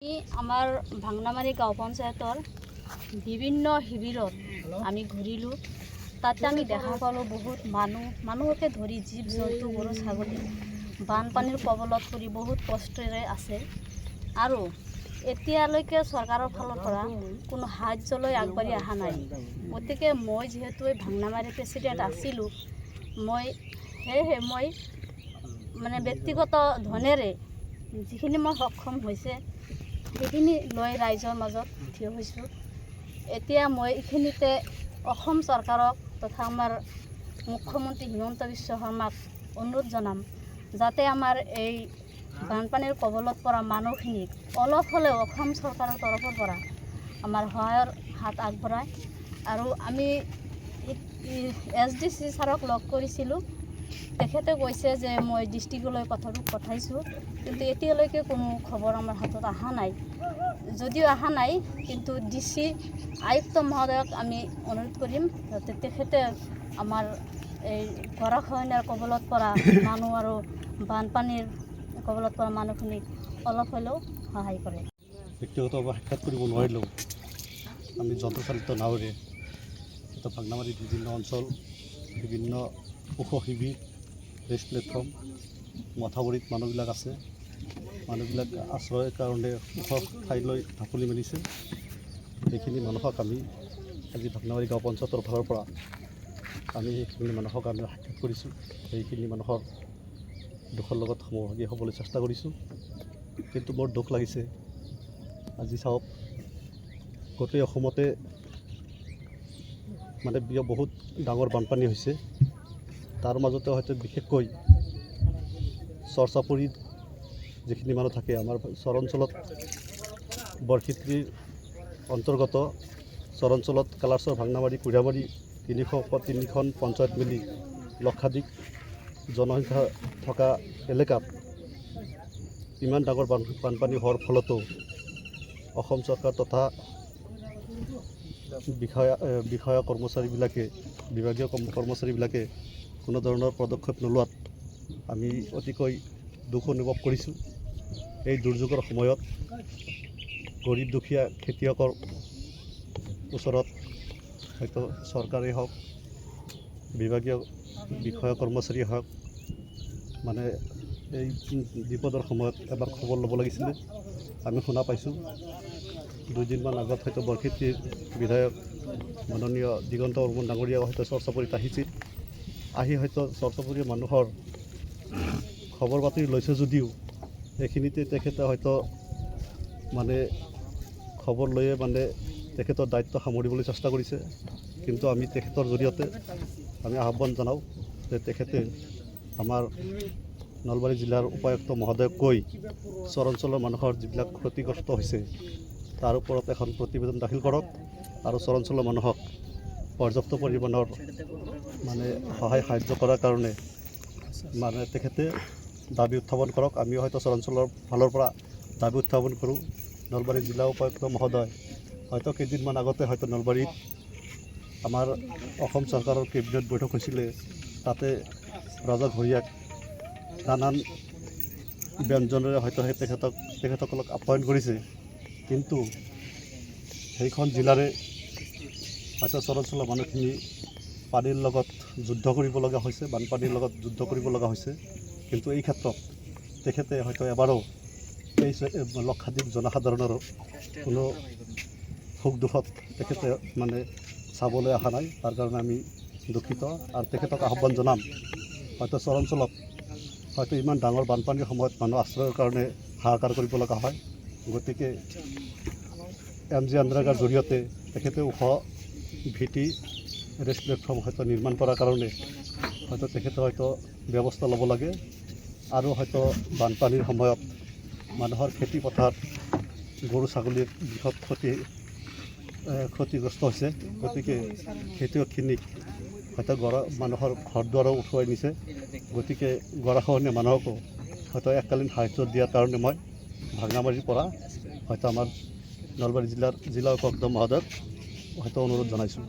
আমাৰ ভাংনামাৰী গাঁও পঞ্চায়তৰ বিভিন্ন শিবিৰত আমি ঘূৰিলোঁ। তাতে আমি দেখা পালোঁ বহুত মানুহকে ধৰি জীৱ জন্তু গৰু ছাগলী বানপানীৰ কবলত পৰি বহুত কষ্টেৰে আছে আৰু এতিয়ালৈকে চৰকাৰৰ ফালৰ পৰা কোনো সাহায্যলৈ আগবাঢ়ি অহা নাই। গতিকে মই যিহেতু ভাংনামাৰী প্ৰেছিডেণ্ট আছিলোঁ, সেয়েহে মই ব্যক্তিগত ধনেৰে যিখিনি মই সক্ষম হৈছে সেইখিনি লৈ ৰাইজৰ মাজত থিয় হৈছোঁ। এতিয়া মই এইখিনিতে অসম চৰকাৰক তথা আমাৰ মুখ্যমন্ত্ৰী হিমন্ত বিশ্ব শৰ্মাক অনুৰোধ জনাম যাতে আমাৰ এই বানপানীৰ কবলত পৰা মানুহখিনিক অলপ হ'লেও অসম চৰকাৰৰ তৰফৰ পৰা আমাৰ সহায়ৰ হাত আগবঢ়ায়। আৰু আমি SDC ছাৰক লগ কৰিছিলোঁ, তেখেতে কৈছে যে মই ডিষ্ট্ৰিক্টলৈ কথাটো পঠাইছোঁ, কিন্তু এতিয়ালৈকে কোনো খবৰ আমাৰ হাতত অহা নাই। যদিও অহা নাই, কিন্তু DC আয়ুক্ত মহোদয়ক আমি অনুৰোধ কৰিম যাতে তেখেতে আমাৰ এই গৰাখহনীয়াৰ কবলত পৰা মানুহ আৰু বানপানীৰ কবলত পৰা মানুহখিনিক অলপ হ'লেও সহায় কৰে। ব্যক্তিগতভাৱে সাক্ষাৎ কৰিব নোৱাৰিলেও আমি যন্ত্ৰচালিত নাৱেৰে ভাংনামাৰীত বিভিন্ন অঞ্চল, বিভিন্ন ওখ শিবিৰ, ৰেষ্ট প্লেটফৰ্ম, মথাউৰিত মানুহবিলাক আছে। মানুহবিলাক আশ্ৰয়ৰ কাৰণে ওখ ঠাইলৈ ঢাপলি মেলিছে। সেইখিনি মানুহক আমি আজি ভাংনামাৰী গাঁও পঞ্চায়তৰ ফালৰ পৰা আমি সেইখিনি মানুহক আমি সাক্ষাৎ কৰিছোঁ। সেইখিনি মানুহৰ দুখৰ লগত সমভাগী হ'বলৈ চেষ্টা কৰিছোঁ। কিন্তু মোৰ দুখ লাগিছে, আজি চাওক গোটেই অসমতে বহুত ডাঙৰ বানপানী হৈছে। তাৰ মাজতে হয়তো বিশেষকৈ চৰচাপৰিত যিখিনি মানুহ থাকে, আমাৰ চৰ অঞ্চলত বৰক্ষেত্ৰীৰ অন্তৰ্গত চৰ অঞ্চলত কালাৰচৰ, ভাংনামাৰী, কুঢ়িয়ামাৰী তিনিখন পঞ্চায়ত মিলি লক্ষাধিক জনসংখ্যা থকা এলেকাত ইমান ডাঙৰ বানপানী হোৱাৰ ফলতো অসম চৰকাৰ তথা বিষয়া কৰ্মচাৰীবিলাকে, বিভাগীয় কৰ্মচাৰীবিলাকে কোনো ধৰণৰ পদক্ষেপ নোলোৱাত আমি অতিকৈ দুখ অনুভৱ কৰিছোঁ। এই দুৰ্যোগৰ সময়ত গৰীব দুখীয়া খেতিয়কৰ ওচৰত হয়তো চৰকাৰেই হওক, বিভাগীয় বিষয়া কৰ্মচাৰীয়ে হওক, এই বিপদৰ সময়ত এবাৰ খবৰ ল'ব লাগিছিলে। আমি শুনা পাইছোঁ 2 দিনমান আগত হয়তো বৰক্ষেত্ৰীৰ বিধায়ক মাননীয় দিগন্ত বৰ্মন ডাঙৰীয়াও হয়তো চৰচাপৰিত আহিছিল। আহি হয়তো চৰচাপৰিৰ মানুহৰ খবৰ বাতৰি লৈছে যদিও এইখিনিতে তেখেতে হয়তো খবৰ লৈয়ে তেখেতৰ দায়িত্ব সামৰিবলৈ চেষ্টা কৰিছে। কিন্তু আমি তেখেতৰ জৰিয়তে আমি আহ্বান জনাওঁ যে তেখেতে আমাৰ নলবাৰী জিলাৰ উপায়ুক্ত মহোদয়ক কৈ চৰ অঞ্চলৰ মানুহৰ যিবিলাক ক্ষতিগ্ৰস্ত হৈছে তাৰ ওপৰত এখন প্ৰতিবেদন দাখিল কৰক আৰু চৰ অঞ্চলৰ মানুহক পৰ্যাপ্ত পৰিমাণৰ সহায় সাহায্য কৰাৰ কাৰণে তেখেতে দাবী উত্থাপন কৰক। আমিও হয়তো চৰ অঞ্চলৰ ফালৰ পৰা দাবী উত্থাপন কৰোঁ। নলবাৰী জিলা উপায়ুক্ত মহোদয় হয়তো কেইদিনমান আগতে হয়তো নলবাৰীত আমাৰ অসম চৰকাৰৰ কেবিনেট বৈঠক হৈছিলে। তাতে ৰাজঘৰীয়াক নানান ব্যঞ্জনেৰে হয়তো তেখেতসকলক আপ্যায়ন কৰিছে। কিন্তু সেইখন জিলাৰে হয়তো চৰ অঞ্চলৰ মানুহখিনি পানীৰ লগত যুদ্ধ কৰিব লগা হৈছে, বানপানীৰ লগত যুদ্ধ কৰিব লগা হৈছে। কিন্তু এই ক্ষেত্ৰত তেখেতে হয়তো এবাৰো এই লক্ষাধিক জনসাধাৰণৰ কোনো সুখ দুখত তেখেতে চাবলৈ অহা নাই। তাৰ কাৰণে আমি দুখিত আৰু তেখেতক আহ্বান জনাম, হয়তো চৰ অঞ্চলত হয়তো ইমান ডাঙৰ বানপানীৰ সময়ত মানুহ আশ্ৰয়ৰ কাৰণে হাহাকাৰ কৰিব লগা হয়। গতিকে MG আন্দ্ৰাগাৰ জৰিয়তে তেখেতে ওখ ভিটি ৰেষ্ট প্লেটফৰ্ম হয়তো নিৰ্মাণ কৰাৰ কাৰণে হয়তো তেখেতে ব্যৱস্থা ল'ব লাগে। আৰু হয়তো বানপানীৰ সময়ত মানুহৰ খেতি পথাৰ, গৰু ছাগলীৰ বৃহৎ ক্ষতিগ্ৰস্ত হৈছে। গতিকে খেতিয়কখিনিক হয়তো মানুহৰ ঘৰ দুৱাৰো উঠুৱাই নিছে। গতিকে গৰাখহনীয়া মানুহকো হয়তো এককালীন সাহায্য দিয়াৰ কাৰণে মই ভাংনামাৰীৰ পৰা হয়তো আমাৰ নলবাৰী জিলা উপায়ুক্ত মহোদয়ক হয়তো অনুৰোধ জনাইছোঁ।